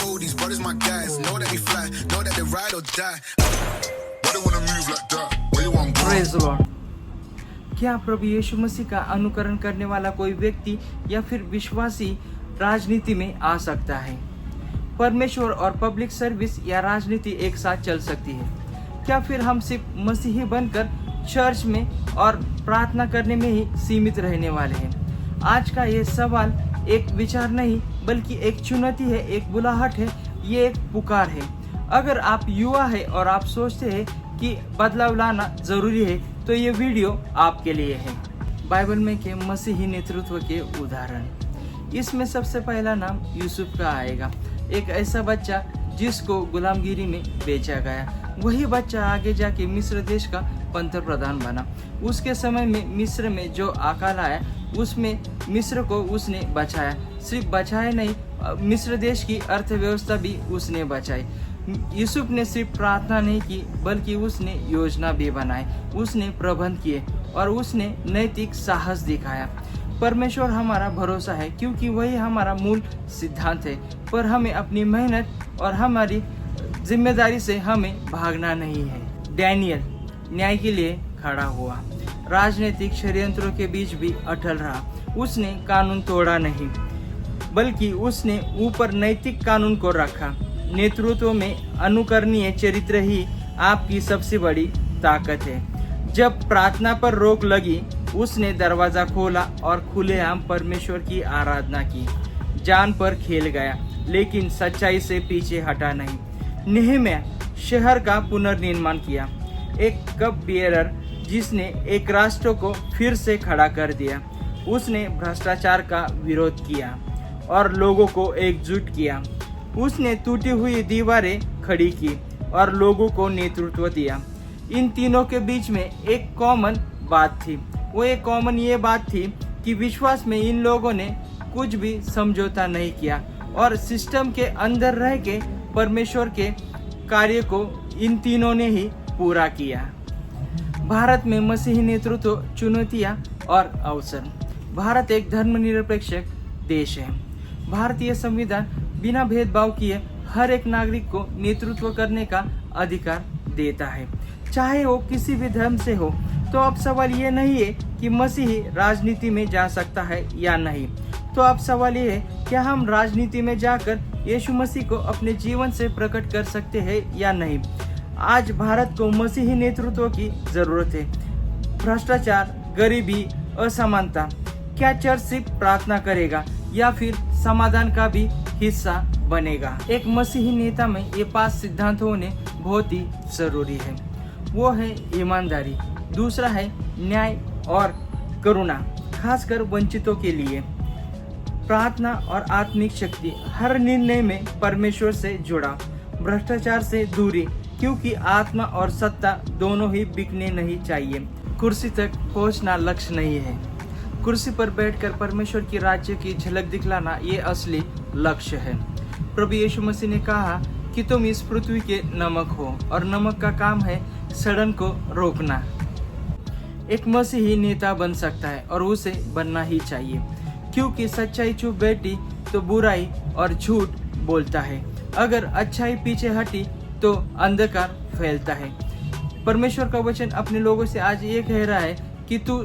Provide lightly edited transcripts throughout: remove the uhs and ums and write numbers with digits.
know these brothers my guys. Know that they fly, know that they ride or die. Why they wanna move like that? Where you want go? Praise the Lord. क्या प्रभु यीशु मसीह का अनुकरण करने वाला कोई व्यक्ति या फिर विश्वासी राजनीति में आ सकता है? परमेश्वर और पब्लिक सर्विस या राजनीति एक साथ चल सकती है? क्या फिर हम सिर्फ मसीही बनकर चर्च में और प्रार्थना करने में ही सीमित रहने वाले हैं? आज का ये सवाल एक विचार नहीं बल्कि एक चुनौती है, एक बुलाहट है, ये एक पुकार है। अगर आप युवा है और आप सोचते हैं कि बदलाव लाना जरूरी है तो ये वीडियो आपके लिए है। बाइबल में के मसीही नेतृत्व के उदाहरण, इसमें सबसे पहला नाम यूसुफ का आएगा। एक ऐसा बच्चा जिसको गुलामगिरी में बेचा गया, वही बच्चा आगे जाके मिस्र देश का पंत प्रधान बना। उसके समय में मिस्र में जो अकाल आया उसमें मिस्र को उसने बचाया। सिर्फ बचाया नहीं, मिस्र देश की अर्थव्यवस्था भी उसने बचाई। यूसुफ ने सिर्फ प्रार्थना नहीं की बल्कि उसने योजना भी बनाई, उसने प्रबंध किए और उसने नैतिक साहस दिखाया। परमेश्वर हमारा भरोसा है क्योंकि वही हमारा मूल सिद्धांत है, पर हमें अपनी मेहनत और हमारी जिम्मेदारी से हमें भागना नहीं है। डैनियल न्याय के लिए खड़ा हुआ, राजनीतिक षड्यंत्रों के बीच भी अटल रहा। उसने कानून तोड़ा नहीं बल्कि उसने ऊपर नैतिक कानून को रखा। नेतृत्व में अनुकरणीय चरित्र ही आपकी सबसे बड़ी ताकत है। जब प्रार्थना पर रोक लगी, उसने दरवाजा खोला और खुलेआम परमेश्वर की आराधना की। जान पर खेल गया लेकिन सच्चाई से पीछे हटा नहीं। नेहम्याह शहर का पुनर्निर्माण किया, एक कप बियरर जिसने एक राष्ट्र को फिर से खड़ा कर दिया। उसने भ्रष्टाचार का विरोध किया और लोगों को एकजुट किया। उसने टूटी हुई दीवारें खड़ी की और लोगों को नेतृत्व दिया। इन तीनों के बीच में एक कॉमन बात थी। वो एक कॉमन ये बात थी कि विश्वास में इन लोगों ने कुछ भी समझौता नहीं किया और सिस्टम के अंदर रह के परमेश्वर के कार्य को इन तीनों ने ही पूरा किया। भारत में मसीही नेतृत्व, चुनौतियां और अवसर। भारत एक धर्मनिरपेक्ष देश है। भारतीय संविधान बिना भेदभाव किए हर एक नागरिक को नेतृत्व करने का अधिकार देता है, चाहे वो किसी भी धर्म से हो। तो अब सवाल ये नहीं है कि मसीही राजनीति में जा सकता है या नहीं, तो अब सवाल ये है क्या हम राजनीति में जाकर यीशु मसीह को अपने जीवन से प्रकट कर सकते हैं या नहीं। आज भारत को मसीही नेतृत्व की जरूरत है। भ्रष्टाचार, गरीबी, असमानता, क्या चर्च सिर्फ प्रार्थना करेगा या फिर समाधान का भी हिस्सा बनेगा? एक मसीही नेता में ये 5 सिद्धांत होने बहुत ही जरूरी है। वो है ईमानदारी, दूसरा है न्याय और करुणा, खासकर वंचितों के लिए, प्रार्थना और आत्मिक शक्ति, हर निर्णय में परमेश्वर से जुड़ा, भ्रष्टाचार से दूरी क्योंकि आत्मा और सत्ता दोनों ही बिकने नहीं चाहिए। कुर्सी तक पहुंचना लक्ष्य नहीं है, कुर्सी पर बैठकर परमेश्वर की राज्य की झलक दिखलाना ये असली लक्ष्य है। प्रभु यीशु मसीह ने कहा कि तुम इस पृथ्वी के नमक हो और नमक का काम है सड़न को रोकना। एक मसीही नेता बन सकता है और उसे बनना ही चाहिए क्योंकि सच्चाई चुप बैठी तो बुराई और झूठ बोलता है। अगर अच्छाई पीछे हटी तो अंधकार फैलता है। परमेश्वर का वचन अपने लोगों से आज ये कह रहा है कि तू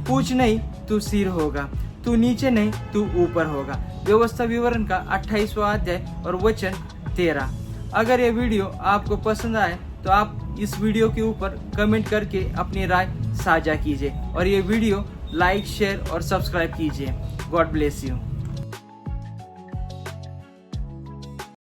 पूछ नहीं, तू सिर होगा, तू नीचे नहीं, तू ऊपर होगा। व्यवस्था विवरण का 28वां अध्याय और वचन 13। अगर ये वीडियो आपको पसंद आए तो आप इस वीडियो के ऊपर कमेंट करके अपनी राय साझा कीजिए और ये वीडियो लाइक, शेयर और सब्सक्राइब कीजिए। God bless you.